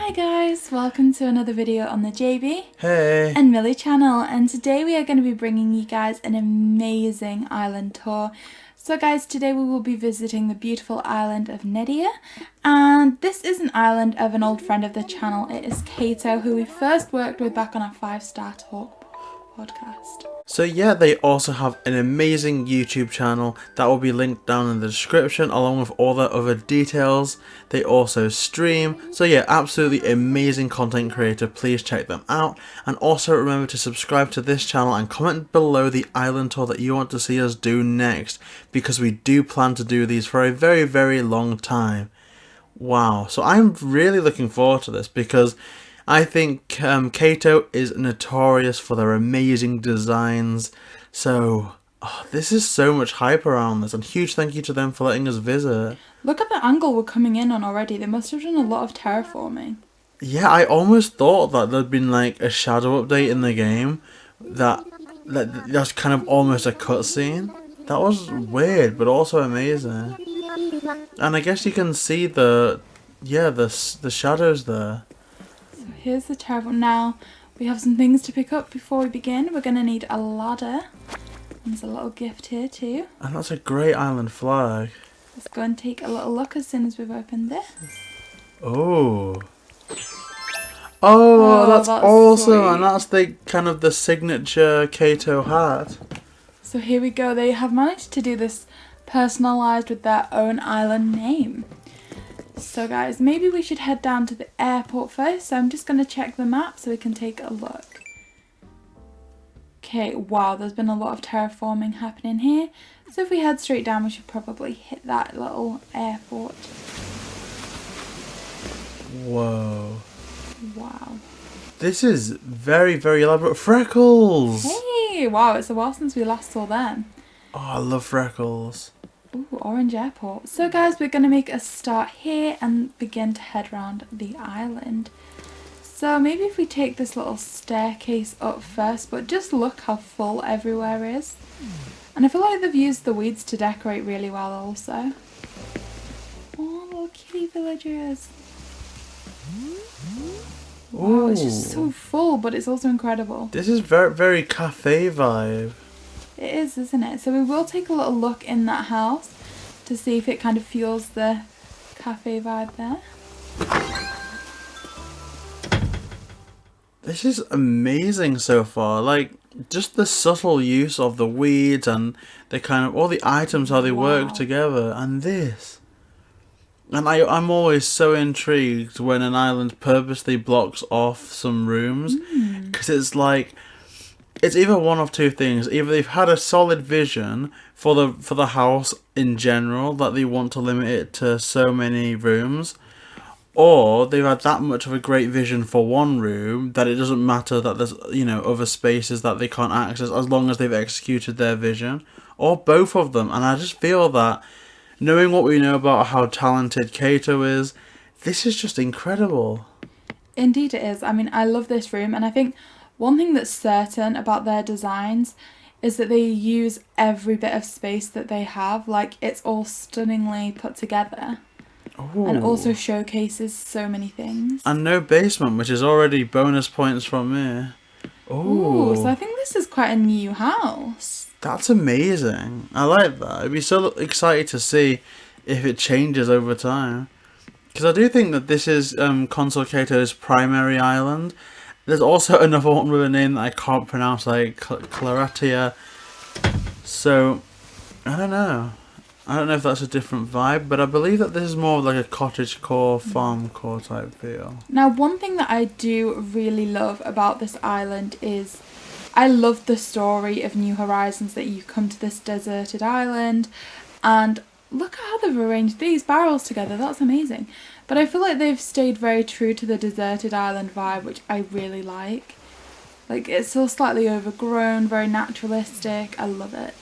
Hi guys, welcome to another video on the JB and Millie channel, and today we are going to be bringing you guys an amazing island tour. So guys, today we will be visiting the beautiful island of Nedia, and this is an island of an old friend of the channel. It is Caito, who we first worked with back on our 5-Star Talk podcast. So yeah, they also have an amazing YouTube channel that will be linked down in the description along with all the other details. They also stream, so yeah, absolutely amazing content creator. Please check them out, and also remember to subscribe to this channel and comment below the island tour that you want to see us do next, because we do plan to do these for a very long time. Wow, so I'm really looking forward to this because I think Caito is notorious for their amazing designs, so this is so much hype around this, and huge thank you to them for letting us visit. Look at the angle we're coming in on already. They must have done a lot of terraforming. Yeah, I almost thought that there'd been like a shadow update in the game that's kind of almost a cutscene. That was weird, but also amazing. And I guess you can see the shadows there. Here's the terraform. Now we have some things to pick up before we begin. We're going to need a ladder. There's a little gift here too. And that's a great island flag. Let's go and take a little look as soon as we've opened this. Oh, that's awesome. Sweet. And that's the kind of the signature Caito hat. So here we go. They have managed to do this personalised with their own island name. So guys, maybe we should head down to the airport first. So I'm just going to check the map so we can take a look. Okay, wow, there's been a lot of terraforming happening here. So if we head straight down, we should probably hit that little airport. Whoa. Wow. This is very elaborate. Freckles! Hey, wow, it's a while since we last saw them. Oh, I love Freckles. Ooh, Orange Airport. So guys, we're going to make a start here and begin to head around the island. So maybe if we take this little staircase up first, but just look how full everywhere is. And I feel like they've used the weeds to decorate really well also. Oh, little kitty villagers. Wow, it's just so full, but it's also incredible. This is very cafe vibe. It is, isn't it? So we will take a little look in that house to see if it kind of fuels the cafe vibe there. This is amazing so far. Like, just the subtle use of the weeds and the kind of all the items, how they work together, and this. And I'm always so intrigued when an island purposely blocks off some rooms, because it's like, it's either one of two things. Either they've had a solid vision for the house in general, that they want to limit it to so many rooms, or they've had that much of a great vision for one room that it doesn't matter that there's, you know, other spaces that they can't access as long as they've executed their vision, or both of them. And I just feel that, knowing what we know about how talented Caito is, this is just incredible. Indeed it is. I mean, I love this room, and I think one thing that's certain about their designs is that they use every bit of space that they have. Like, it's all stunningly put together. Ooh. And also showcases so many things. And no basement, which is already bonus points from me. Ooh, so I think this is quite a new house. That's amazing. I like that. I'd be so excited to see if it changes over time. Because I do think that this is Console Caito's primary island. There's also another one with a name that I can't pronounce, like Claratia. So, I don't know. I don't know if that's a different vibe, but I believe that this is more like a cottagecore, farmcore type feel. Now, one thing that I do really love about this island is I love the story of New Horizons, that you come to this deserted island and look at how they've arranged these barrels together. That's amazing. But I feel like they've stayed very true to the deserted island vibe, which I really like. Like, it's still slightly overgrown, very naturalistic. I love it.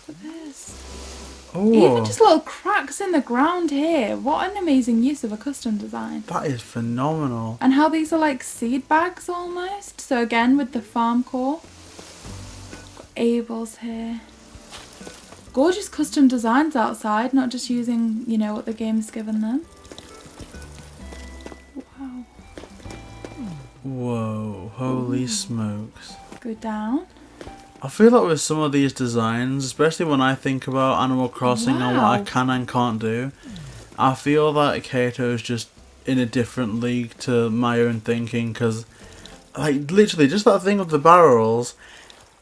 Look at this. Oh. Even just little cracks in the ground here. What an amazing use of a custom design. That is phenomenal. And how these are like seed bags almost. So again, with the farm core. Got Abel's here. Gorgeous custom designs outside, not just using, you know, what the game's given them. Whoa, holy smokes. Go down. I feel like with some of these designs, especially when I think about Animal Crossing and what I can and can't do, I feel that Caito is just in a different league to my own thinking, because, like, literally, just that thing with the barrels,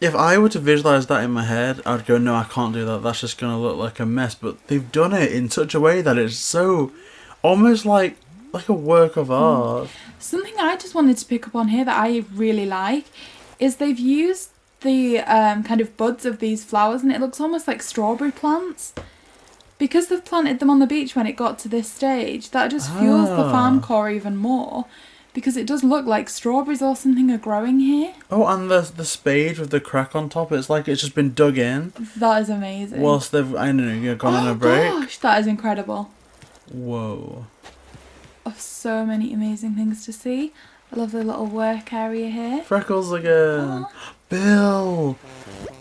if I were to visualise that in my head, I'd go, no, I can't do that, that's just going to look like a mess, but they've done it in such a way that it's so, almost like a work of art. Something I just wanted to pick up on here that I really like is they've used the kind of buds of these flowers, and it looks almost like strawberry plants. Because they've planted them on the beach when it got to this stage, that just fuels the Farmcore even more. Because it does look like strawberries or something are growing here. Oh, and the spade with the crack on top, it's like it's just been dug in. That is amazing. Whilst they've, I don't know, gone on a break. Oh gosh, that is incredible. Whoa. Of so many amazing things to see. I love the little work area here. Freckles again. Oh. Bill!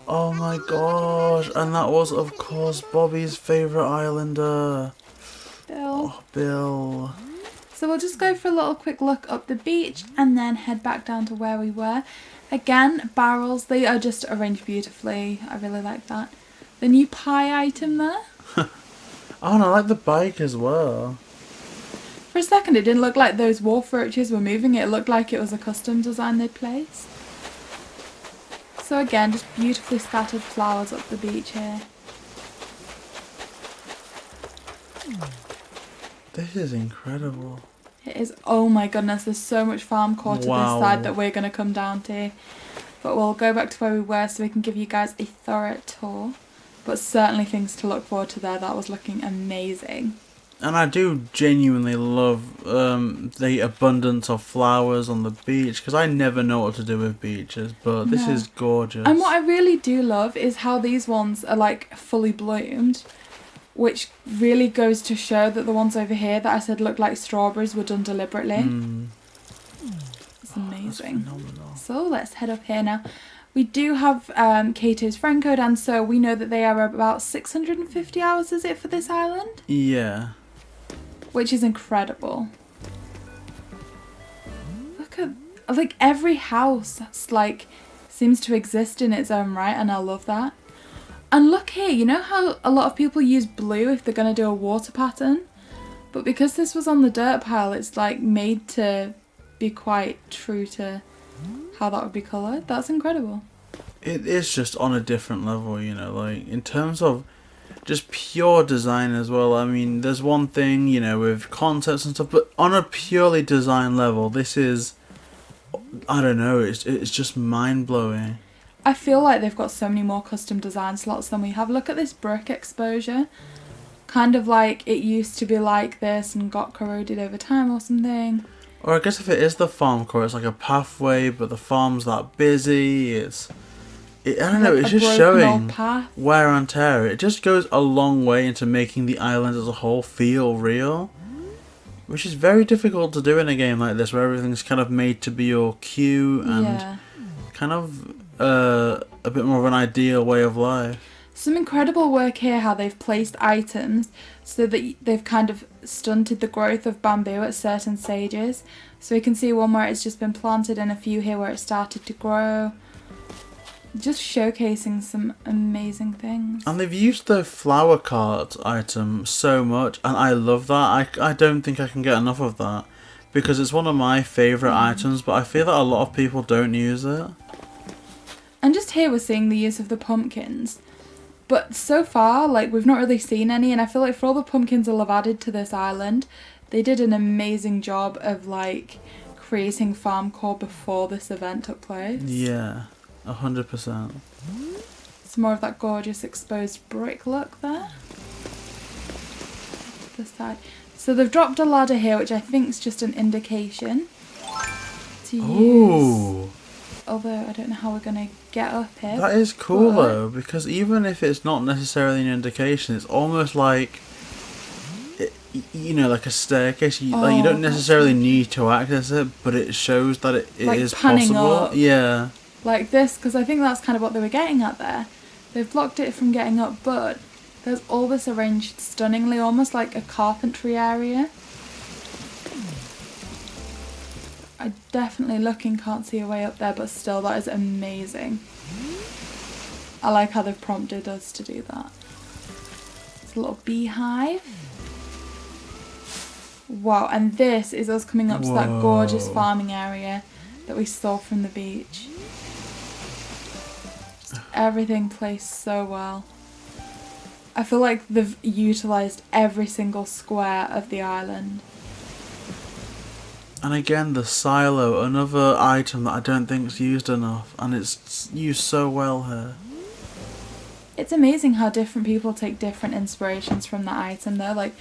Oh my gosh. And that was, of course, Bobby's favourite islander. Bill. Oh, Bill. So we'll just go for a little quick look up the beach and then head back down to where we were. Again, barrels, they are just arranged beautifully. I really like that. The new pie item there. Oh, and I like the bike as well. For a second it didn't look like those wharf roaches were moving. It looked like it was a custom design they'd placed. So again, just beautifully scattered flowers up the beach here. This is incredible. It is. Oh my goodness, there's so much Farmcore to this side that we're going to come down to. But we'll go back to where we were so we can give you guys a thorough tour. But certainly things to look forward to there. That was looking amazing. And I do genuinely love the abundance of flowers on the beach, because I never know what to do with beaches, but this is gorgeous. And what I really do love is how these ones are like fully bloomed, which really goes to show that the ones over here that I said look like strawberries were done deliberately. It's amazing. So let's head up here now. We do have Caito's friend code, and so we know that they are about 650 hours, is it, for this island? Yeah. Which is incredible. Look at, like, every house like seems to exist in its own right, and I love that. And look here, you know how a lot of people use blue if they're going to do a water pattern? But because this was on the dirt pile, it's like made to be quite true to how that would be coloured. That's incredible. It is just on a different level, you know, like in terms of just pure design as well. I mean, there's one thing, you know, with concepts and stuff, but on a purely design level, this is, I don't know, it's just mind-blowing. I feel like they've got so many more custom design slots than we have. Look at this brick exposure. Kind of like it used to be like this and got corroded over time or something. Or I guess if it is the Farmcore, it's like a pathway, but the farm's that busy. I don't know, it's just showing wear and tear. It just goes a long way into making the island as a whole feel real, which is very difficult to do in a game like this, where everything's kind of made to be your cue and kind of a bit more of an ideal way of life. Some incredible work here, how they've placed items so that they've kind of stunted the growth of bamboo at certain stages. So we can see one where it's just been planted and a few here where it started to grow. Just showcasing some amazing things. And they've used the flower cart item so much, and I love that. I don't think I can get enough of that, because it's one of my favourite items, but I feel that a lot of people don't use it. And just here we're seeing the use of the pumpkins. But so far, like, we've not really seen any, and I feel like for all the pumpkins they'll have added to this island, they did an amazing job of, like, creating Farmcore before this event took place. Yeah, 100%. Some more of that gorgeous exposed brick look there. This side. So they've dropped a ladder here, which I think is just an indication to use. Although I don't know how we're going to get up here. That is cool though, because even if it's not necessarily an indication, it's almost like, you know, like a staircase. You don't necessarily need to access it, but it shows that it like is possible. Up, yeah. Like this, because I think that's kind of what they were getting at there. They've blocked it from getting up, but there's all this arranged stunningly, almost like a carpentry area. I definitely looking can't see a way up there, but still that is amazing. I like how they've prompted us to do that. It's a little beehive. Wow, and this is us coming up to that gorgeous farming area that we saw from the beach. Just everything placed so well. I feel like they've utilised every single square of the island. And again, the silo, another item that I don't think is used enough, and it's used so well here. It's amazing how different people take different inspirations from that item though. Like,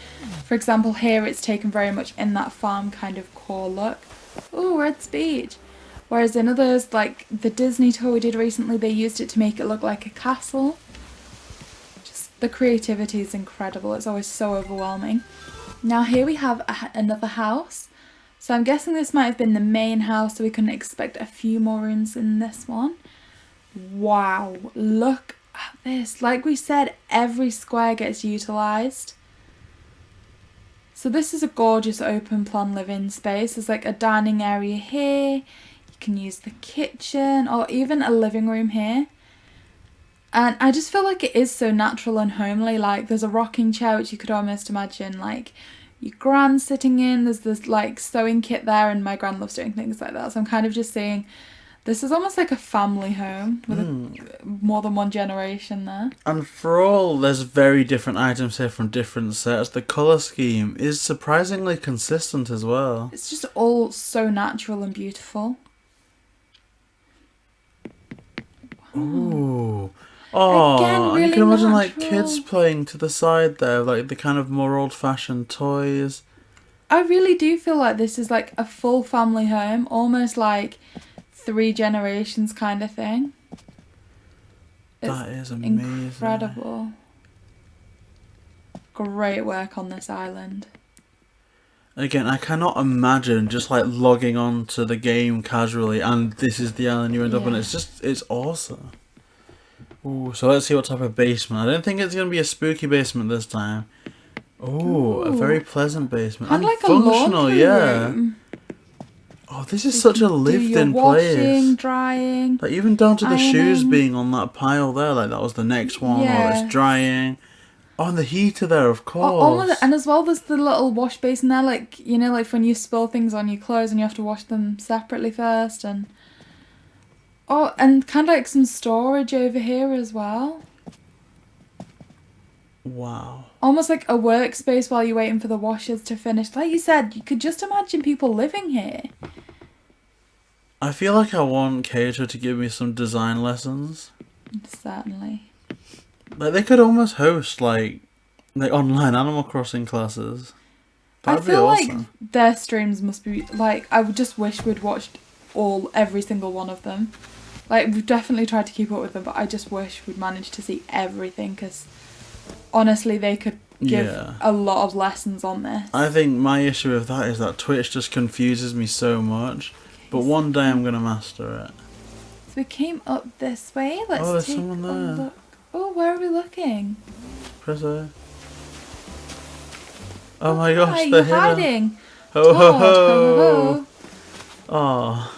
for example, here it's taken very much in that farm kind of core look. Ooh, Red Speech. Whereas in others, like the Disney tour we did recently, they used it to make it look like a castle. Just the creativity is incredible. It's always so overwhelming. Now here we have another house. So I'm guessing this might have been the main house, so we couldn't expect a few more rooms in this one. Wow, look at this. Like we said, every square gets utilised. So this is a gorgeous open plan living space. There's like a dining area here. You can use the kitchen or even a living room here. And I just feel like it is so natural and homely. Like there's a rocking chair, which you could almost imagine like your gran sitting in. There's this like sewing kit there, and my gran loves doing things like that. So I'm kind of just seeing this is almost like a family home with more than one generation there. And for all there's very different items here from different sets, the colour scheme is surprisingly consistent as well. It's just all so natural and beautiful. Ooh. Oh, Again, really and you can imagine natural. like kids playing to the side there, like the kind of more old-fashioned toys. I really do feel like this is like a full family home, almost like 3 generations kind of thing. That is amazing. Incredible. Great work on this island. Again, I cannot imagine just like logging on to the game casually and this is the island you end up in. It's awesome. Ooh, so let's see what type of basement. I don't think it's going to be a spooky basement this time. Ooh, a very pleasant basement. Kind of like functional, a laundry room. Oh, this is such a lived-in washing, place. drying. Like even down to the ironing. shoes being on that pile there, like that was the next one, or it's drying. Oh, and the heater there, of course. And as well, there's the little wash basin there, like, you know, like when you spill things on your clothes and you have to wash them separately first, and and kind of like some storage over here as well. Wow. Almost like a workspace while you're waiting for the washers to finish. Like you said, you could just imagine people living here. I feel like I want Cato to give me some design lessons. Certainly. Like they could almost host like online Animal Crossing classes. That'd be awesome. Like their streams must be like, I would just wish we'd watched every single one of them. Like we've definitely tried to keep up with them, but I just wish we'd managed to see everything, because honestly they could give a lot of lessons on this. I think my issue with that is that Twitch just confuses me so much. But one day I'm gonna master it. So we came up this way. Let's take someone there. a look. Oh, where are we looking? Press A. Oh my gosh, you're they're here. hiding. Ho ho Todd, ho! ho. Oh.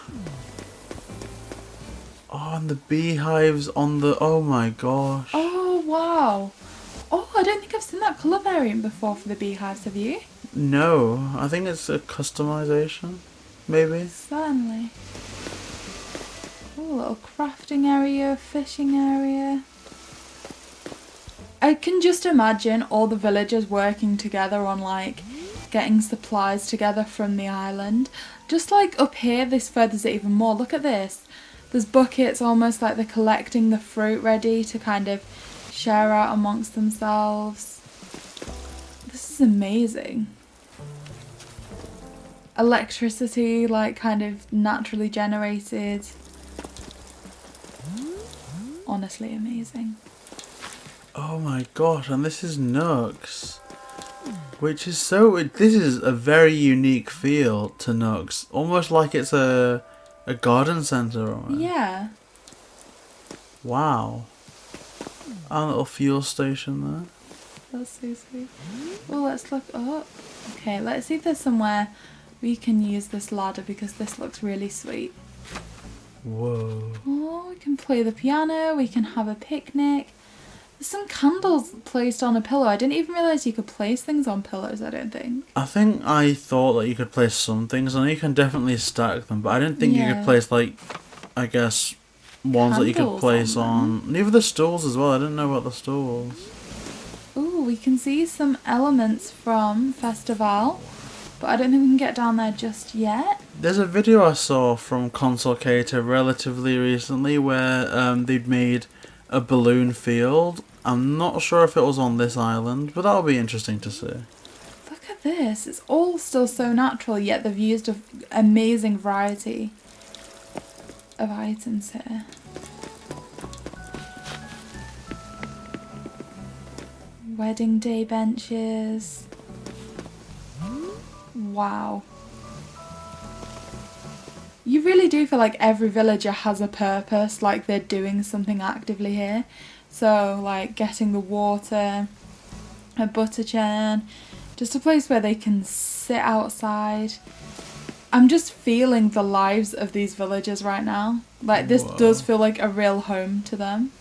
Oh, and the beehives on the... Oh my gosh. Oh, wow. Oh, I don't think I've seen that colour variant before for the beehives, have you? No, I think it's a customization, maybe. Certainly. Oh, a little crafting area, fishing area. I can just imagine all the villagers working together on like getting supplies together from the island. Just like up here, this furthers it even more. Look at this. There's buckets, almost like they're collecting the fruit ready to kind of share out amongst themselves. This is amazing. Electricity, like kind of naturally generated. Honestly amazing. Oh my gosh, and this is Nooks. Which is so... This is a very unique feel to Nooks. Almost like it's a garden centre almost. Yeah. Wow. And a little fuel station there. That's so sweet. Well, let's look up. Okay, let's see if there's somewhere We can use this ladder because this looks really sweet. Whoa. Oh, we can play the piano, we can have a picnic. There's some candles placed on a pillow. I didn't even realise you could place things on pillows, I don't think. I think I thought that you could place some things, and you can definitely stack them, but I didn't think you could place, like, I guess, ones that you could place on. Even the stools as well. I didn't know about the stools. Ooh, we can see some elements from Festival, but I don't think we can get down there just yet. There's a video I saw from Console Caito relatively recently where they'd made a balloon field. I'm not sure if it was on this island, but that'll be interesting to see. Look at this. It's all still so natural, yet they've used an amazing variety of items here. Wedding day benches. Wow. You really do feel like every villager has a purpose, like they're doing something actively here. So, like getting the water, a butter churn, just a place where they can sit outside. I'm just feeling the lives of these villagers right now. Like, this does feel like a real home to them.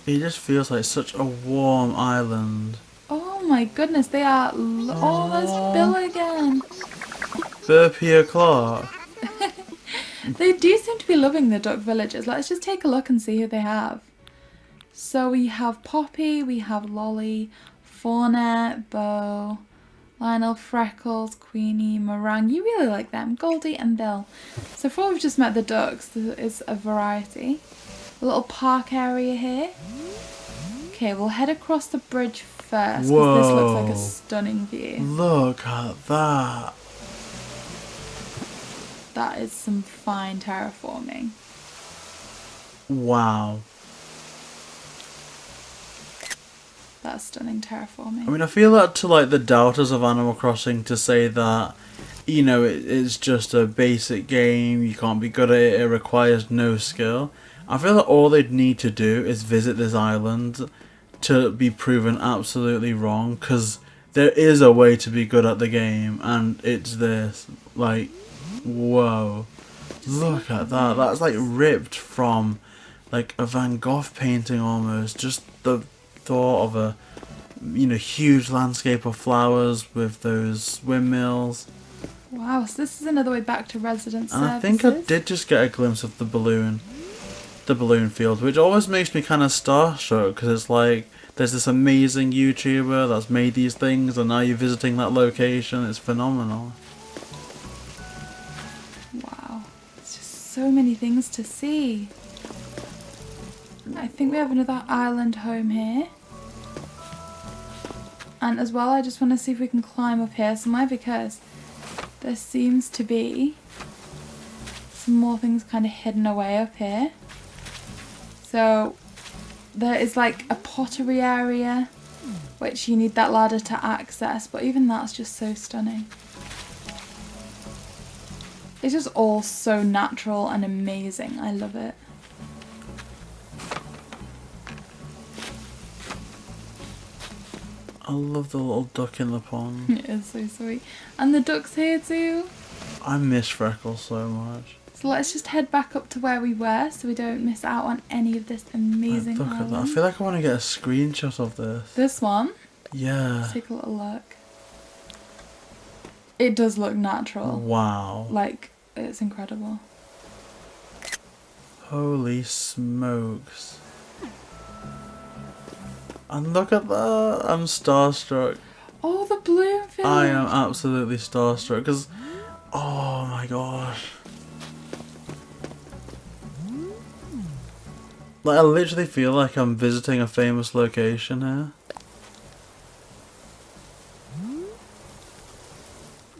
It just feels like such a warm island. Oh my goodness, they are... Oh, there's Bill again. Burpia Clark. They do seem to be loving the duck villagers. Let's just take a look and see who they have. So we have Poppy, we have Lolly, Fawnette, Bo, Lionel, Freckles, Queenie, Meringue. You really like them. Goldie and Bill. So far we've just met the ducks. There is a variety. A little park area here. Okay, we'll head across the bridge first because this looks like a stunning view. Look at that. That is some fine terraforming. Wow. That's stunning terraforming. I mean, I feel that to like the doubters of Animal Crossing to say that, you know, it's just a basic game, you can't be good at it, it requires no skill. I feel that all they'd need to do is visit this island to be proven absolutely wrong, because there is a way to be good at the game, and it's this. Like, whoa. Look at that. That's like ripped from like a Van Gogh painting almost. Just the thought of a, you know, huge landscape of flowers with those windmills. Wow, so this is another way back to resident And services. I think I did just get a glimpse of the balloon field, which always makes me kind of starstruck, because it's like there's this amazing YouTuber that's made these things, and now you're visiting that location. It's phenomenal. Wow, it's just so many things to see. I think we have another island home here. And as well, I just want to see if we can climb up here somewhere, because there seems to be some more things kind of hidden away up here. So there is like a pottery area which you need that ladder to access, but even that's just so stunning. It's just all so natural and amazing. I love it. I love the little duck in the pond. It is so sweet. And the duck's here too. I miss Freckles so much. So let's just head back up to where we were so we don't miss out on any of this amazing Look island. at that. I feel like I want to get a screenshot of this. This one? Yeah. Let's take a little look. It does look natural. Wow. Like, it's incredible. Holy smokes. And look at that. I'm starstruck. Oh, the bloom field. I am absolutely starstruck because, oh my gosh. Like, I literally feel like I'm visiting a famous location here.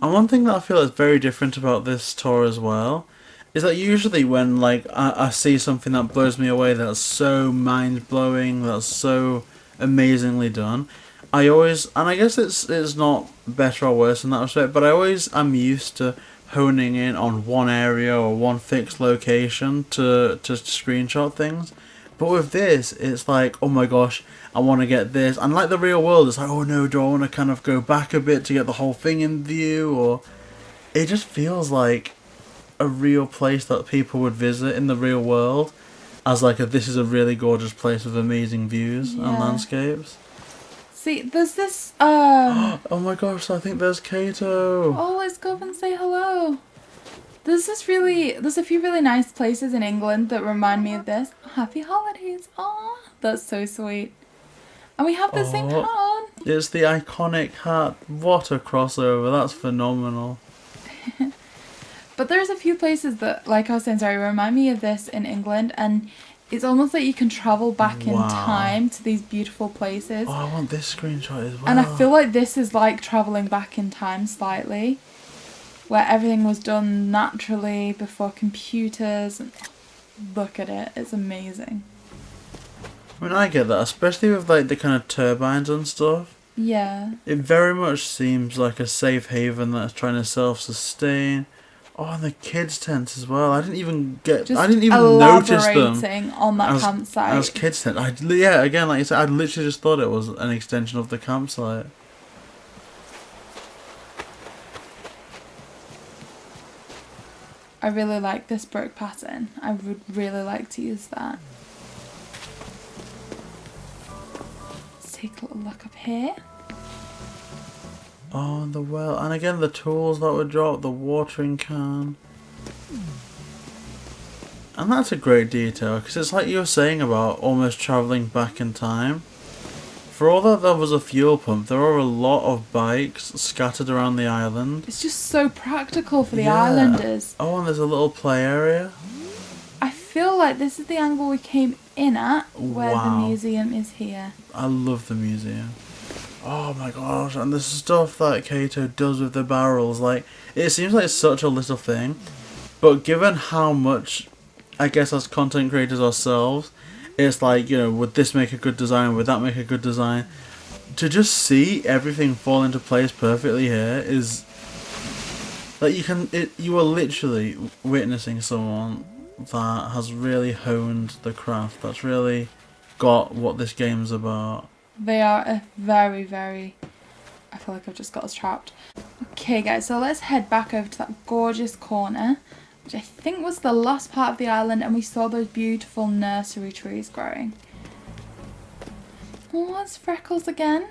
And one thing that I feel is very different about this tour as well is that usually when like I see something that blows me away, that's so mind-blowing, that's so amazingly done, I always, and I guess it's not better or worse in that respect, but I always am used to honing in on one area or one fixed location to screenshot things. But with this, it's like, oh my gosh, I want to get this. And like the real world, it's like, oh no, do I want to kind of go back a bit to get the whole thing in view? Or it just feels like a real place that people would visit in the real world. As like this is a really gorgeous place with amazing views and landscapes. See, there's this Oh my gosh, I think there's Caito. Oh, let's go up and say hello. There's a few really nice places in England that remind me of this. Happy holidays. Oh, that's so sweet. And we have the same hat on. It's the iconic hat. What a crossover. That's phenomenal. But there's a few places that, like I was saying, sorry, remind me of this in England, and it's almost like you can travel back in time to these beautiful places. Oh, I want this screenshot as well. And I feel like this is like travelling back in time slightly, where everything was done naturally before computers. Look at it, it's amazing. I mean, I get that, especially with like the kind of turbines and stuff. Yeah. It very much seems like a safe haven that's trying to self-sustain. Oh, and the kids' tents as well. I didn't even notice them on that campsite as kids' tent. Yeah, again, like you said, I literally just thought it was an extension of the campsite. I really like this brick pattern. I would really like to use that. Let's take a little look up here. Oh, and the well. And again, the tools that were dropped, the watering can. And that's a great detail, because it's like you were saying about almost travelling back in time. For all that there was a fuel pump, there are a lot of bikes scattered around the island. It's just so practical for the islanders. Oh, and there's a little play area. I feel like this is the angle we came in at, where the museum is here. I love the museum. Oh my gosh, and the stuff that Caito does with the barrels, like, it seems like such a little thing, but given how much, I guess as content creators ourselves, it's like, you know, would this make a good design, would that make a good design? To just see everything fall into place perfectly here is, like, you are literally witnessing someone that has really honed the craft, that's really got what this game's about. They are a very, very... I feel like I've just got us trapped. Okay guys, so let's head back over to that gorgeous corner, which I think was the last part of the island, and we saw those beautiful nursery trees growing. Oh, it's Freckles again.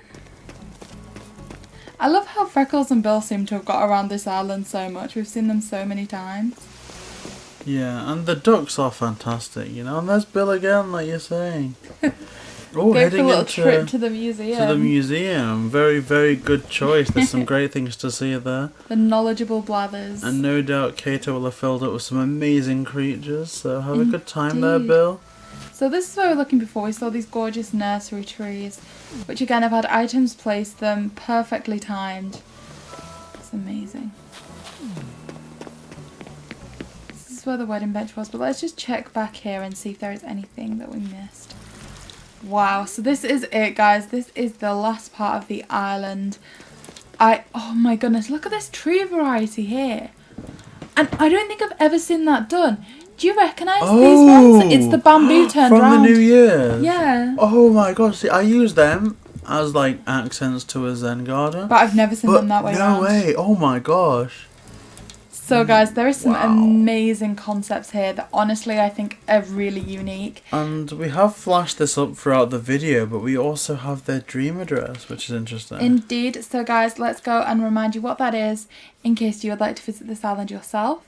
I love how Freckles and Bill seem to have got around this island so much. We've seen them so many times. Yeah, and the ducks are fantastic, you know, and there's Bill again, like you're saying. Oh, go for a little trip to the museum. To the museum. Very, very good choice. There's some great things to see there. The knowledgeable blathers. And no doubt Caito will have filled it with some amazing creatures. So have a good time there, Bill. So this is where we were looking before. We saw these gorgeous nursery trees, which again have had items placed them perfectly timed. It's amazing. This is where the wedding bench was, but let's just check back here and see if there is anything that we missed. Wow, so this is it, guys. This is the last part of the island. Oh my goodness, look at this tree variety here. And I don't think I've ever seen that done. Do you recognise these ones? It's the bamboo turned from round. the New Year. Yeah. Oh my gosh, see, I use them as like accents to a Zen garden. But I've never seen them that way around. No way, oh my gosh. So guys, there is some amazing concepts here that honestly I think are really unique. And we have flashed this up throughout the video, but we also have their dream address, which is interesting. Indeed. So guys, let's go and remind you what that is in case you would like to visit this island yourself.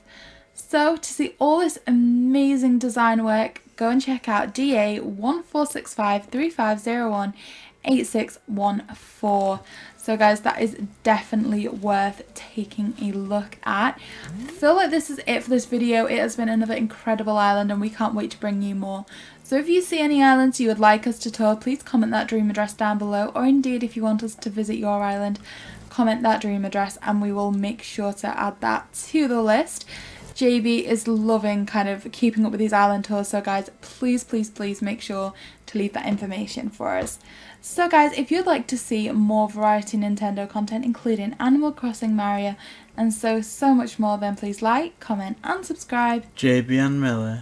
So to see all this amazing design work, go and check out DA146535018614. So guys, that is definitely worth taking a look at. I feel like this is it for this video. It has been another incredible island and we can't wait to bring you more. So if you see any islands you would like us to tour, please comment that dream address down below, or indeed if you want us to visit your island, comment that dream address and we will make sure to add that to the list. JB is loving kind of keeping up with these island tours, so guys, please make sure to leave that information for us. So guys, if you'd like to see more variety Nintendo content, including Animal Crossing, Mario, and so much more, then please like, comment and subscribe. JB and Millie.